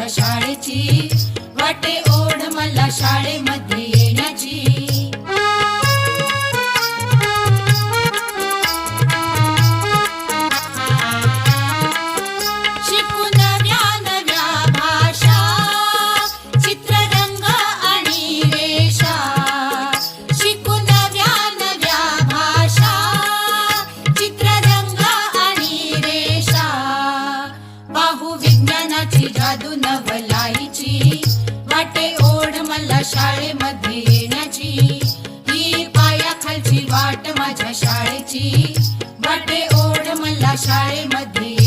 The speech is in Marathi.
माझ्या शाळेची, वाटे ओढ मला शाळेमध्ये येण्याची। शिकू नव्या नव्या भाषा, चित्ररंग आणि रेषा। शिकू नव्या नव्या भाषा, चित्ररंग आणि रेषा। पाहू विज्ञानाची जादू नवलाईची, वाटे ओढ मला शाळेमध्ये येण्याची। ही पायाखालची वाट माझ्या शाळेची, वाटे ओढ मला शाळेमध्ये